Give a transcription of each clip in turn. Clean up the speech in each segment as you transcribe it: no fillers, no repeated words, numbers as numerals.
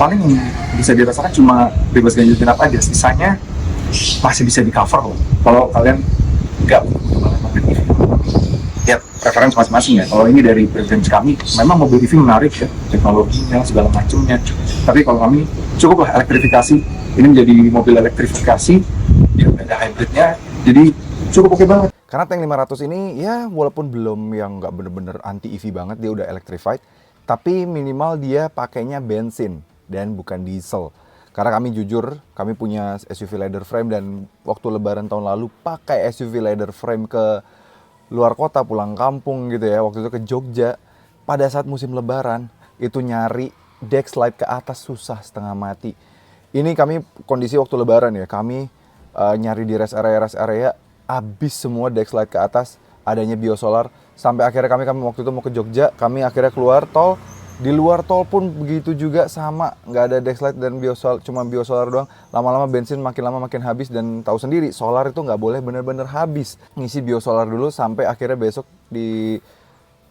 paling bisa dirasakan cuma bebas ganjil genap aja, sisanya masih bisa di cover loh kalau kalian nggak butuh banget mobil EV. Ya preferensi masing-masing ya. Kalau ini dari preferensi kami, memang mobil EV menarik ya, teknologinya segala macamnya. Tapi kalau kami cukuplah elektrifikasi. Ini menjadi mobil elektrifikasi, ya ada hybridnya, jadi cukup oke banget. Karena Tank 500 ini ya walaupun belum yang nggak bener-bener anti EV banget, dia udah electrified, tapi minimal dia pakainya bensin dan bukan diesel. Karena kami jujur, kami punya SUV leather frame dan waktu lebaran tahun lalu pakai SUV leather frame ke luar kota, pulang kampung gitu ya, waktu itu ke Jogja. Pada saat musim lebaran, itu nyari deck slide ke atas susah setengah mati. Ini kami kondisi waktu lebaran ya, kami nyari di rest area, habis semua deck slide ke atas, adanya biosolar. Sampai akhirnya kami waktu itu mau ke Jogja, kami akhirnya keluar tol. Di luar tol pun begitu juga sama, nggak ada deck slide dan biosolar, cuma biosolar doang. Lama-lama bensin makin lama makin habis dan tahu sendiri solar itu nggak boleh bener-bener habis. Ngisi biosolar dulu sampai akhirnya besok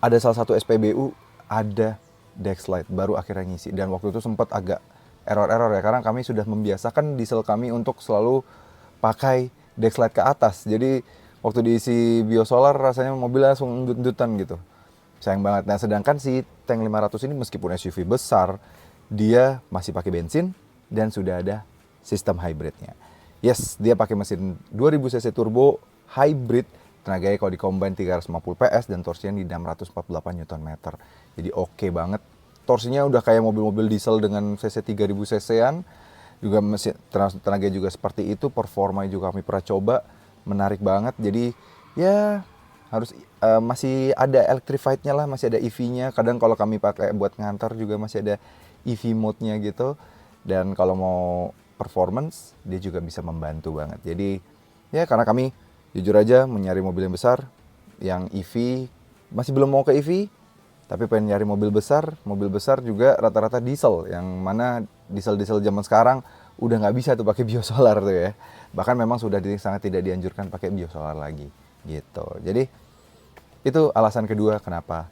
ada salah satu SPBU ada deck slide baru akhirnya ngisi. Dan waktu itu sempat agak error ya karena kami sudah membiasakan diesel kami untuk selalu pakai deck slide ke atas. Jadi waktu diisi biosolar rasanya mobilnya langsung endut-endutan gitu. Sayang banget. Nah, sedangkan si Tank 500 ini meskipun SUV besar, dia masih pakai bensin dan sudah ada sistem hybridnya. Yes, dia pakai mesin 2000 cc turbo hybrid, tenaganya kalau di-combine 350 PS dan torsinya di 648 Nm. Jadi oke banget. Torsinya udah kayak mobil-mobil diesel dengan cc 3000 cc-an. Juga mesin tenaga juga seperti itu, performa juga kami pernah coba, menarik banget. Jadi ya harus masih ada electrified-nya lah, masih ada EV-nya. Kadang kalau kami pakai buat ngantar juga masih ada EV mode-nya gitu. Dan kalau mau performance, dia juga bisa membantu banget. Jadi ya karena kami jujur aja mencari mobil yang besar, yang EV, masih belum mau ke EV, tapi pengen nyari mobil besar juga rata-rata diesel, yang mana diesel zaman sekarang udah nggak bisa tuh pakai biosolar tuh ya. Bahkan memang sudah sangat tidak dianjurkan pakai biosolar lagi gitu. Jadi itu alasan kedua kenapa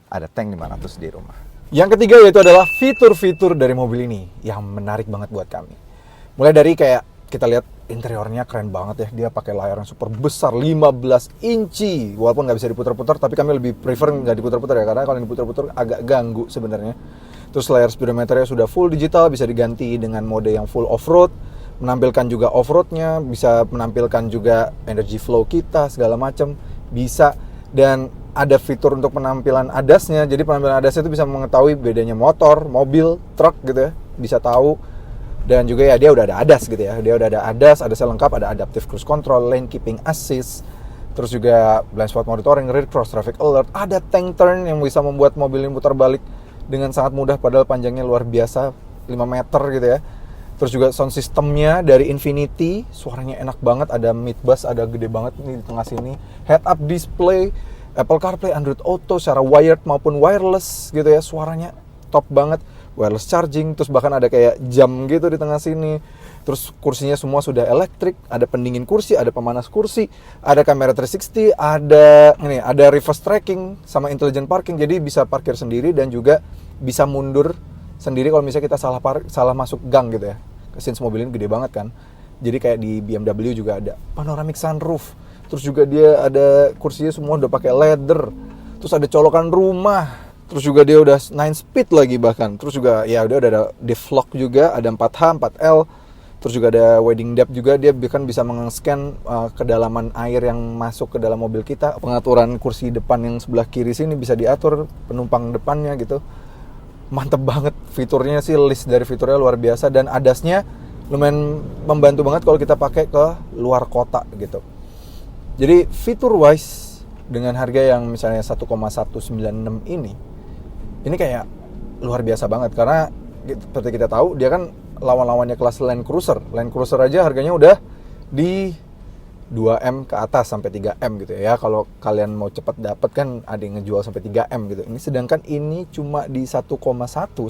ada Tank 500 di rumah. Yang ketiga yaitu adalah fitur-fitur dari mobil ini yang menarik banget buat kami. Mulai dari kayak kita lihat interiornya keren banget ya. Dia pakai layar yang super besar 15 inci. Walaupun nggak bisa diputar-putar, tapi kami lebih prefer nggak diputar-putar ya, karena kalau diputar-putar agak ganggu sebenarnya. Terus layar speedometernya sudah full digital, bisa diganti dengan mode yang full off-road. Menampilkan juga off-roadnya, bisa menampilkan juga energy flow kita, segala macam bisa. Dan ada fitur untuk penampilan ADAS-nya. Jadi penampilan ADAS itu bisa mengetahui bedanya motor, mobil, truk gitu ya, bisa tahu. Dan juga ya dia udah ada ADAS gitu ya. Dia udah ada ADAS, ADAS-nya lengkap, ada adaptive cruise control, lane keeping assist, terus juga blind spot monitoring, rear cross traffic alert, ada tank turn yang bisa membuat mobil ini putar balik dengan sangat mudah padahal panjangnya luar biasa 5 meter gitu ya. Terus juga sound systemnya dari Infinity, suaranya enak banget, ada mid bass, ada gede banget nih di tengah sini. Head up display, Apple CarPlay, Android Auto secara wired maupun wireless gitu ya, suaranya top banget. Wireless charging, terus bahkan ada kayak jam gitu di tengah sini. Terus kursinya semua sudah elektrik, ada pendingin kursi, ada pemanas kursi, ada kamera 360, ada reverse tracking sama intelligent parking, jadi bisa parkir sendiri dan juga bisa mundur sendiri kalau misalnya kita salah masuk gang gitu ya. Since mobil ini gede banget kan. Jadi kayak di BMW juga ada panoramic sunroof. Terus juga dia ada kursinya semua udah pakai leather. Terus ada colokan rumah. Terus juga dia udah 9 speed lagi bahkan. Terus juga ya udah ada diff lock juga, ada 4H, 4L. Terus juga ada wedding depth juga, dia bahkan bisa meng-scan kedalaman air yang masuk ke dalam mobil kita. Pengaturan kursi depan yang sebelah kiri sini bisa diatur penumpang depannya gitu. Mantep banget fiturnya sih, list dari fiturnya luar biasa. Dan ADAS-nya lumayan membantu banget kalau kita pakai ke luar kota gitu. Jadi fitur wise dengan harga yang misalnya 1,196 ini kayak luar biasa banget. Karena seperti kita tahu dia kan lawan-lawannya kelas Land Cruiser. Land Cruiser aja harganya udah di 2M ke atas sampai 3M gitu ya. Kalau kalian mau cepat dapat kan ada yang ngejual sampai 3M gitu. Ini sedangkan ini cuma di 1,196.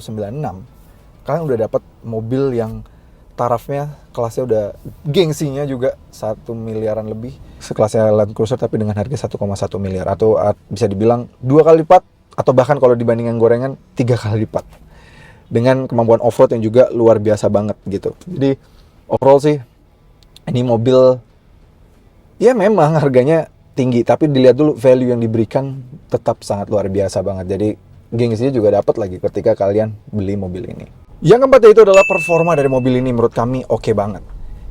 Kalian udah dapat mobil yang tarafnya kelasnya udah gengsinya juga 1 miliaran lebih. Sekelasnya Land Cruiser tapi dengan harga 1,1 miliar atau bisa dibilang 2 kali lipat atau bahkan kalau dibandingkan gorengan 3 kali lipat. dengan kemampuan off-road yang juga luar biasa banget gitu. Jadi overall sih ini mobil ya memang harganya tinggi, tapi dilihat dulu value yang diberikan tetap sangat luar biasa banget. Jadi gengsinya juga dapat lagi ketika kalian beli mobil ini. Yang keempat itu adalah performa dari mobil ini menurut kami oke banget.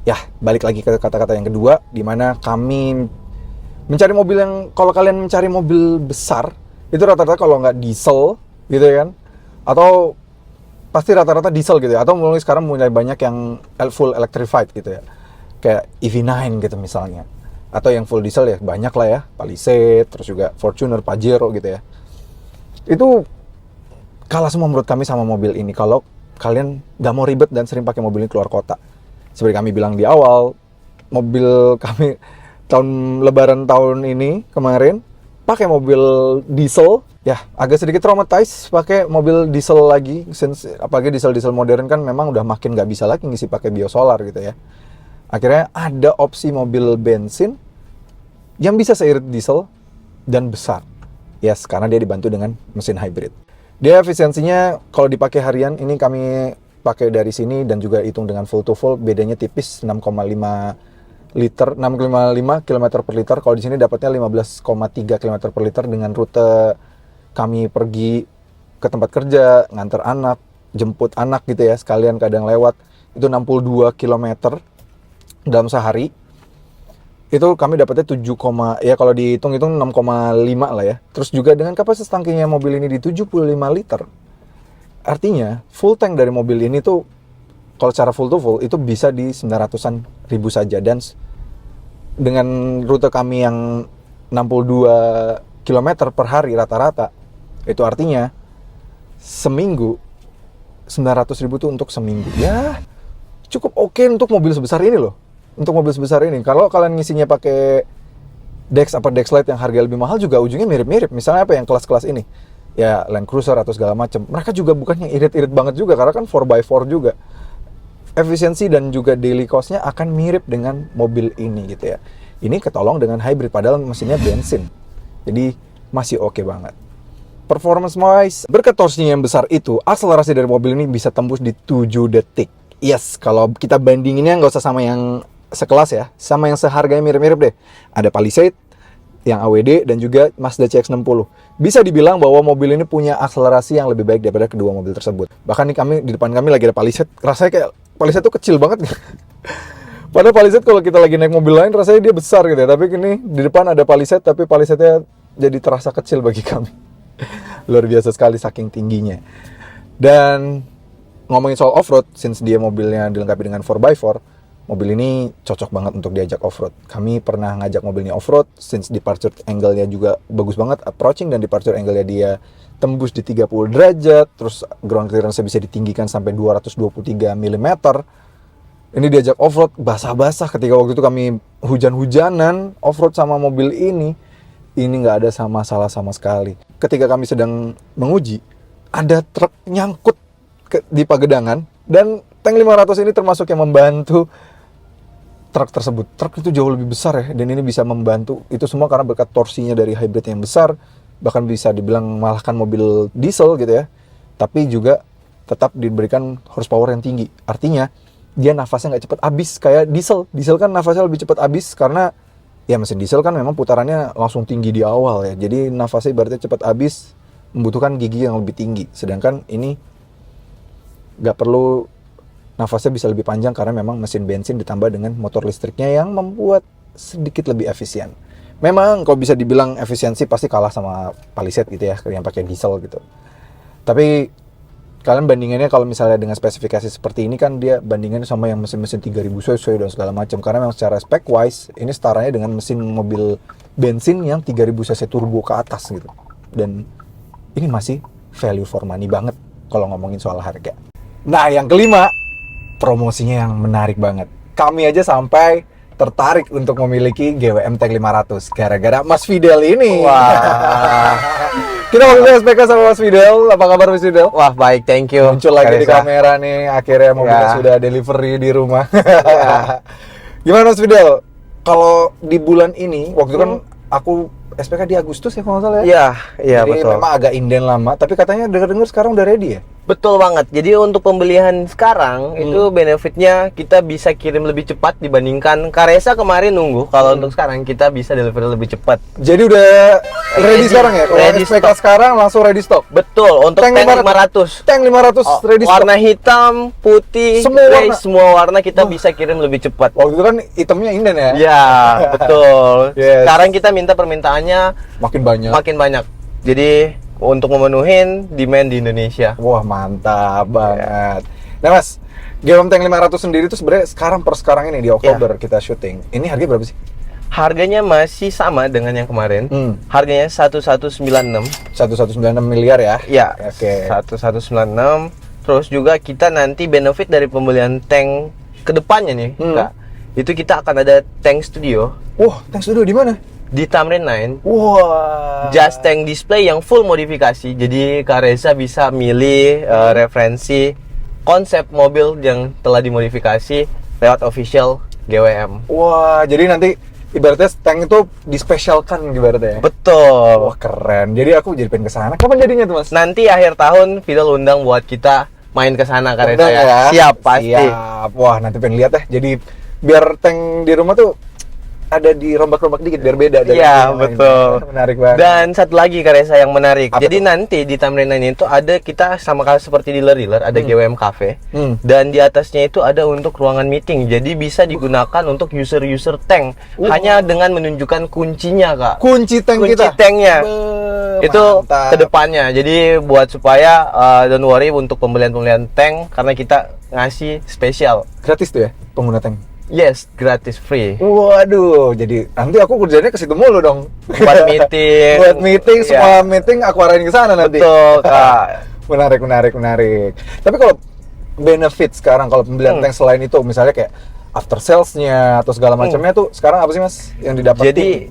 Ya, balik lagi ke kata-kata yang kedua, di mana kami mencari mobil yang, kalau kalian mencari mobil besar, itu rata-rata kalau nggak diesel gitu ya kan, atau pasti rata-rata diesel gitu ya, atau mulai sekarang mulai banyak yang full electrified gitu ya, kayak EV9 gitu misalnya, atau yang full diesel ya banyak lah ya, Palisade, terus juga Fortuner, Pajero gitu ya. Itu kalah semua menurut kami sama mobil ini kalau kalian nggak mau ribet dan sering pakai mobil ini keluar kota. Seperti kami bilang di awal, mobil kami lebaran tahun ini kemarin pakai mobil diesel, ya agak sedikit traumatized pakai mobil diesel lagi, since apalagi diesel modern kan memang udah makin nggak bisa lagi ngisi pakai biosolar gitu ya. Akhirnya ada opsi mobil bensin yang bisa seirit diesel dan besar. Yes, karena dia dibantu dengan mesin hybrid. Dia efisiensinya kalau dipakai harian, ini kami pakai dari sini dan juga hitung dengan full to full, bedanya tipis 6,5 km per liter. Kalau di sini dapatnya 15,3 km per liter dengan rute kami pergi ke tempat kerja, nganter anak, jemput anak gitu ya, sekalian kadang lewat, itu 62 km dalam sehari. Itu kami dapatnya 7, ya kalau dihitung itu 6,5 lah ya. Terus juga dengan kapasitas tangkinya mobil ini di 75 liter. Artinya full tank dari mobil ini tuh kalau secara full to full itu bisa di 900-an ribu saja, dan dengan rute kami yang 62 km per hari rata-rata, itu artinya seminggu 900 ribu tuh untuk seminggu. Ya cukup oke untuk mobil sebesar ini loh. Untuk mobil sebesar ini, kalau kalian ngisinya pakai Dex Lite yang harga lebih mahal juga ujungnya mirip-mirip. Misalnya apa yang kelas-kelas ini, ya Land Cruiser atau segala macam. Mereka juga bukan yang irit-irit banget juga, karena kan 4x4 juga. Efisiensi dan juga daily cost-nya akan mirip dengan mobil ini gitu ya. Ini ketolong dengan hybrid, padahal mesinnya bensin. Jadi masih oke banget. Performance wise, berkat torsinya yang besar itu, akselerasi dari mobil ini bisa tembus di 7 detik. Yes, kalau kita bandinginnya nggak usah sama yang sekelas ya, sama yang seharganya mirip-mirip deh. Ada Palisade yang AWD dan juga Mazda CX-60. Bisa dibilang bahwa mobil ini punya akselerasi yang lebih baik daripada kedua mobil tersebut. Bahkan nih di depan kami lagi ada Palisade, rasanya kayak Palisade tuh kecil banget. Padahal Palisade kalau kita lagi naik mobil lain rasanya dia besar gitu ya, tapi ini di depan ada Palisade, tapi Palisade-nya jadi terasa kecil bagi kami. Luar biasa sekali saking tingginya. Dan ngomongin soal off-road, since dia mobilnya dilengkapi dengan 4x4, mobil ini cocok banget untuk diajak off-road. Kami pernah ngajak mobil ini off-road, since departure angle-nya juga bagus banget, approaching dan departure angle-nya dia tembus di 30 derajat, terus ground clearance-nya bisa ditinggikan sampai 223 mm. Ini diajak off-road, basah-basah ketika waktu itu kami hujan-hujanan off-road sama mobil ini nggak ada masalah sama sekali. Ketika kami sedang menguji, ada truk nyangkut di pagedangan, dan tank 500 ini termasuk yang membantu truk tersebut. Truk itu jauh lebih besar ya, dan ini bisa membantu itu semua karena berkat torsinya dari hybrid yang besar, bahkan bisa dibilang mengalahkan mobil diesel gitu ya, tapi juga tetap diberikan horsepower yang tinggi. Artinya dia nafasnya nggak cepat habis kayak diesel. Diesel kan nafasnya lebih cepat habis karena ya mesin diesel kan memang putarannya langsung tinggi di awal ya, jadi nafasnya berarti cepat habis, membutuhkan gigi yang lebih tinggi. Sedangkan ini nggak perlu, nafasnya bisa lebih panjang karena memang mesin bensin ditambah dengan motor listriknya yang membuat sedikit lebih efisien. Memang kalau bisa dibilang efisiensi pasti kalah sama Palisade gitu ya, yang pakai diesel gitu. Tapi kalian bandingannya kalau misalnya dengan spesifikasi seperti ini kan dia bandingannya sama yang mesin-mesin 3000 cc dan segala macam, karena memang secara spec wise ini setaranya dengan mesin mobil bensin yang 3000 cc turbo ke atas gitu. Dan ini masih value for money banget kalau ngomongin soal harga. Nah, yang kelima, promosinya yang menarik banget. Kami aja sampai tertarik untuk memiliki GWM Tank 500 gara-gara Mas Fidel ini. Wah. Kita mau ke SPK sama Mas Fidel. Apa kabar Mas Fidel? Wah, baik, thank you. Muncul lagi di Karisa. kamera nih, akhirnya mobilnya Ya. sudah delivery di rumah. Gimana Mas Fidel? Kalau di bulan ini, waktu itu kan aku SPK di Agustus ya kalau nggak salah ya? Iya, Jadi betul. memang agak inden lama, tapi katanya dengar-dengar sekarang udah ready ya? Betul banget. Jadi untuk pembelian sekarang itu benefitnya kita bisa kirim lebih cepat dibandingkan Karesa kemarin nunggu. Kalau untuk sekarang kita bisa delivery lebih cepat. Jadi udah ready sekarang ya? Kalau Ready SPK stock. sekarang langsung ready stock? Betul. Untuk tank 500. Tank 500 ready stock? Warna hitam, putih, Semua grey, warna. semua warna kita bisa kirim lebih cepat. Waktu itu kan itemnya inden ya? Ya, betul. Yes. Sekarang kita minta permintaannya Makin banyak. makin banyak. Jadi untuk memenuhin demand di Indonesia. Wah, mantap banget. Nah Mas, GWM Tank 500 sendiri tuh sebenarnya sekarang per sekarang ini di Oktober kita syuting. Ini harganya berapa sih? Harganya masih sama dengan yang kemarin. Harganya 1196. 1196 miliar ya? Ya, Oke. 1196. Terus juga kita nanti benefit dari pembelian tank kedepannya nih, Kak. Itu kita akan ada tank studio Wah, tank studio di mana? di Tamrin 9. Wah. Just tank display yang full modifikasi. Jadi Kak Reza bisa milih referensi konsep mobil yang telah dimodifikasi lewat official GWM. Wah, jadi nanti ibaratnya tank itu dispesialkan ibaratnya ya? Betul. Wah, keren. Jadi aku jadi pengen kesana. Kapan jadinya tuh Mas? Nanti akhir tahun Fidel undang buat kita main ke sana Kak Reza Undang ya. Siap pasti. Siap. Wah, nanti pengen lihat ya. Jadi biar tank di rumah tuh ada dirombak-rombak dikit biar beda dari Iya, yang lain. betul. Menarik banget. Dan satu lagi Kak Reza yang menarik. Apa Jadi tuh? nanti di Tamrin 9 itu ada kita sama kayak seperti dealer-dealer ada GWM Cafe. Dan di atasnya itu ada untuk ruangan meeting. Jadi bisa digunakan untuk user-user tank hanya dengan menunjukkan kuncinya, Kak. kunci tank Kunci kita. tanknya. Itu Mantap. kedepannya. Jadi buat supaya don't worry untuk pembelian-pembelian tank karena kita ngasih spesial. Gratis tuh ya pengguna tank. Yes, gratis free. Waduh, jadi nanti aku kerjanya ke situ mulu dong. Buat meeting. Buat meeting, Iya. semua meeting aku arahin ke sana nanti. Betul, Kak. menarik. Tapi kalau benefit sekarang kalau pembelian tank selain itu, misalnya kayak after sales-nya atau segala macamnya tuh sekarang apa sih Mas yang didapat? Jadi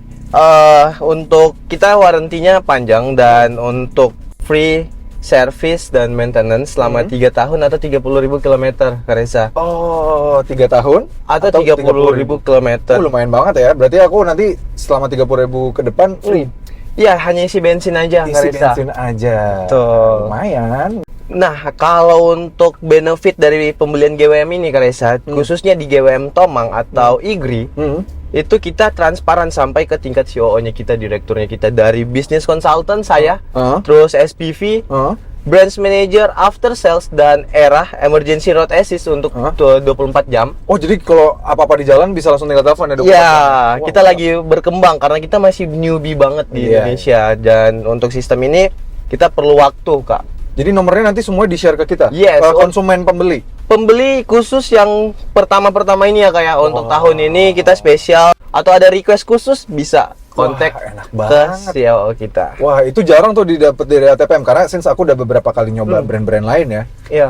untuk kita warantinya panjang dan untuk free service dan maintenance selama 3 tahun atau 30.000 kilometer, Kak Reza. Oh, 3 tahun Atau 30.000 kilometer. Lumayan banget ya. Berarti aku nanti selama 30.000 ke depan free. Iya, hanya isi bensin aja, Kak Isi Reza. bensin aja. Betul. Lumayan. Nah, kalau untuk benefit dari pembelian GWM ini, Kak Reza, khususnya di GWM Tomang atau Igri, itu kita transparan sampai ke tingkat COO-nya kita, direkturnya kita, dari business consultant saya, terus SPV, branch manager, after sales, dan era emergency road assist untuk 24 jam. Oh, jadi kalau apa-apa di jalan bisa langsung tinggal telepon ya? 24 Ya, jam? kita lagi berkembang karena kita masih newbie banget di Iya. Indonesia, dan untuk sistem ini kita perlu waktu, Kak. Jadi nomornya nanti semua di-share ke kita? Yes. Ke konsumen pembeli? Pembeli khusus yang pertama-pertama ini ya, kayak untuk tahun ini kita spesial, atau ada request khusus bisa kontak Wah, enak ke banget. COO kita. Wah, itu jarang tuh didapat dari ATPM karena since aku udah beberapa kali nyoba brand-brand lain ya. Iya.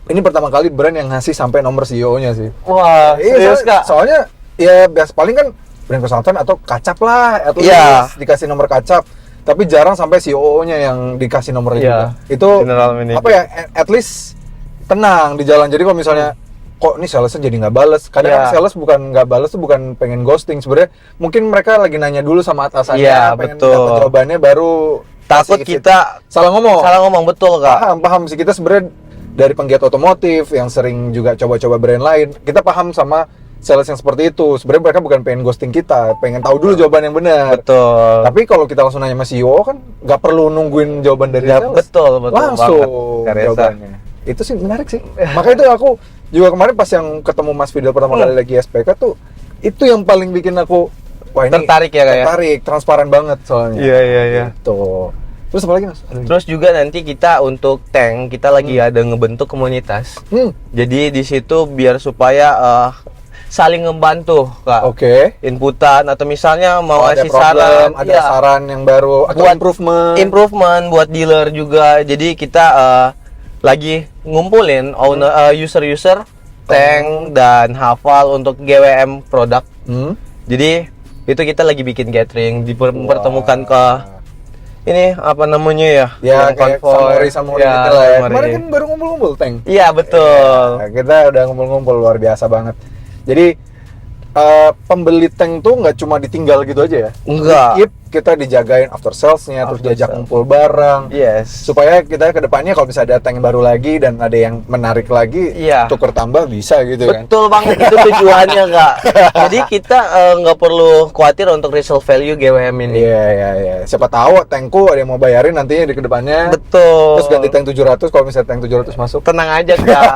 Ini pertama kali brand yang ngasih sampai nomor CEO-nya sih. Wah, serius, soalnya, Kak? soalnya ya biasa paling kan brand konsultan atau kacap lah atau Iya. dikasih nomor kacap. Tapi jarang sampai CEO-nya yang dikasih nomornya Iya, juga. Itu general manager. apa ya? At least tenang di jalan. Jadi kalau misalnya kok ini salesnya jadi nggak bales. Kadang Iya. kan sales bukan nggak bales tuh bukan pengen ghosting sebenarnya. Mungkin mereka lagi nanya dulu sama atasannya, Iya, pengen betul. dapat jawabannya baru Takut kasih kita salah ngomong. salah ngomong, betul, Kak. Paham sih, kita sebenarnya dari penggiat otomotif yang sering juga coba-coba brand lain, kita paham sama sales yang seperti itu. Sebenarnya mereka bukan pengen ghosting kita, pengen tahu dulu jawaban yang benar. Betul. Tapi kalau kita langsung nanya sama CEO kan nggak perlu nungguin jawaban dari Ya, sales. betul Langsung banget, Kak Reza. jawabannya. Itu sih menarik sih. Makanya itu aku juga kemarin pas yang ketemu Mas Fidel pertama kali lagi SPK tuh, itu yang paling bikin aku wah ini Tertarik ya, Kak, ya? tertarik, transparan banget soalnya. Iya. Tuh. Terus apa lagi Mas? Terus juga nanti kita untuk tank kita lagi ada ngebentuk komunitas. Jadi di situ biar supaya saling ngebantu, Kak. Oke. Inputan atau misalnya mau ada ngasih problem, saran, ada iya, saran yang baru atau buat improvement. buat dealer juga. Jadi kita lagi ngumpulin user-user tank dan hafal untuk GWM produk. Jadi itu kita lagi bikin gathering, dipertemukan ke ini apa namanya ya? Ya yang kayak konvoy. Samori Ya, gitu lah ya. Samori. Kemarin kan baru ngumpul-ngumpul tank. Iya, betul. Ya, kita udah ngumpul-ngumpul luar biasa banget. Jadi pembeli tank tuh nggak cuma ditinggal gitu aja ya? Enggak. We keep kita dijagain after sales-nya, terus After diajak sales. ngumpul bareng. Yes. Supaya kita ke depannya kalau bisa ada tank yang baru lagi dan ada yang menarik lagi, Iya. tuker tambah bisa gitu kan. Betul banget, itu tujuannya Kak. Jadi kita nggak perlu khawatir untuk resale value GWM ini. Iya. Siapa tahu tankku ada yang mau bayarin nantinya di kedepannya. Betul. Terus ganti tank 700 kalau misalnya tank 700 masuk. Tenang aja Kak.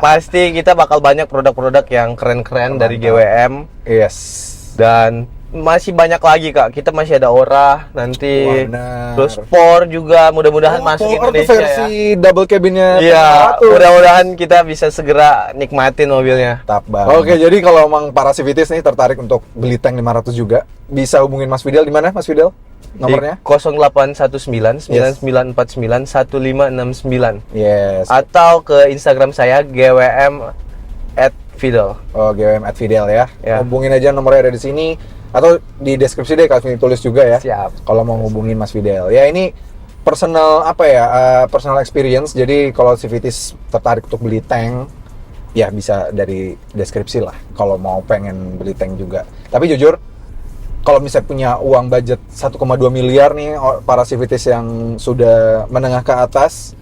Pasti kita bakal banyak produk-produk yang keren-keren dari GWM. Yes. Dan masih banyak lagi Kak. Kita masih ada Ora nanti. Wah, benar. Terus Por juga mudah-mudahan masuk Por tuh Indonesia versi ya. double cabinnya. Iya, 700. mudah-mudahan kita bisa segera nikmatin mobilnya. Mantap banget. Oke, jadi kalau emang para Civities nih tertarik untuk beli tank 500 juga, bisa hubungin Mas Fidel di mana, Mas Fidel? Nomornya? Di 0819 9949 1569 Yes. atau ke Instagram saya gwm@fidel. Oh, GWM@Fidel ya. Ya. Hubungin aja nomornya ada di sini atau di deskripsi deh kalian tulis juga ya. Siap. Kalau mau hubungin Mas Fidel. Ya ini personal personal experience. Jadi kalau Civities tertarik untuk beli tank, ya bisa dari deskripsi lah. Kalau mau pengen beli tank juga. Tapi jujur, kalau misalnya punya uang budget 1,2 miliar nih para Civities yang sudah menengah ke atas,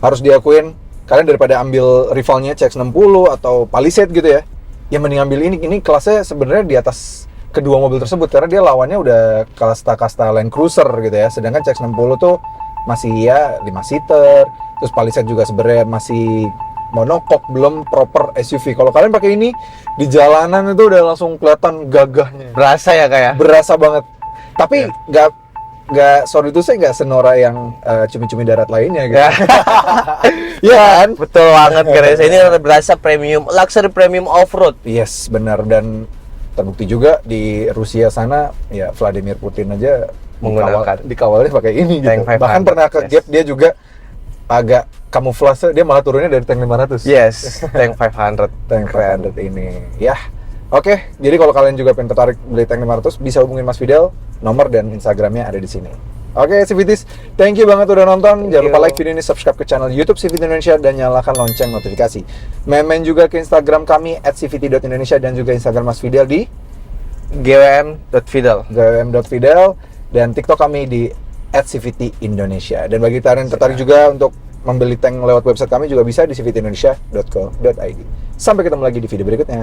harus diakuin kalian daripada ambil rivalnya CX-60 atau Palisade gitu ya, yang mending ambil ini kelasnya sebenarnya di atas kedua mobil tersebut karena dia lawannya udah kasta Land Cruiser gitu ya, sedangkan CX-60 tuh masih ya 5 seater, terus Palisade juga sebenarnya masih monocoque, belum proper SUV. Kalau kalian pakai ini di jalanan itu udah langsung kelihatan gagahnya, Berasa ya Kak ya? berasa banget. Tapi nggak sorry itu saya nggak senora yang cumi-cumi darat lainnya gitu. Iya kan? Betul banget guys. Ini berasa premium, luxury premium off-road. Yes, benar. Dan terbukti juga di Rusia sana ya Vladimir Putin aja Menggunakan. dikawalnya pakai ini gitu. Tank 500, Bahkan pernah ke yes. Gap dia juga agak kamuflase, dia malah turunnya dari tank 500. Yes, tank 500. Tank 500 ini. Ya. Oke, jadi kalau kalian juga pengen tertarik beli tank 500 bisa hubungin Mas Fidel, nomor dan Instagramnya ada di sini. Oke, Civities, thank you banget udah nonton. Jangan lupa you. like video ini, subscribe ke channel YouTube CVT Indonesia dan nyalakan lonceng notifikasi. Main juga ke Instagram kami @cvt.indonesia dan juga Instagram Mas Fidel di gwm.fidel. gwm.fidel dan TikTok kami di @cvt_indonesia. Dan bagi kalian yang tertarik juga untuk membeli tank lewat website kami juga bisa di cvtindonesia.co.id. Sampai ketemu lagi di video berikutnya.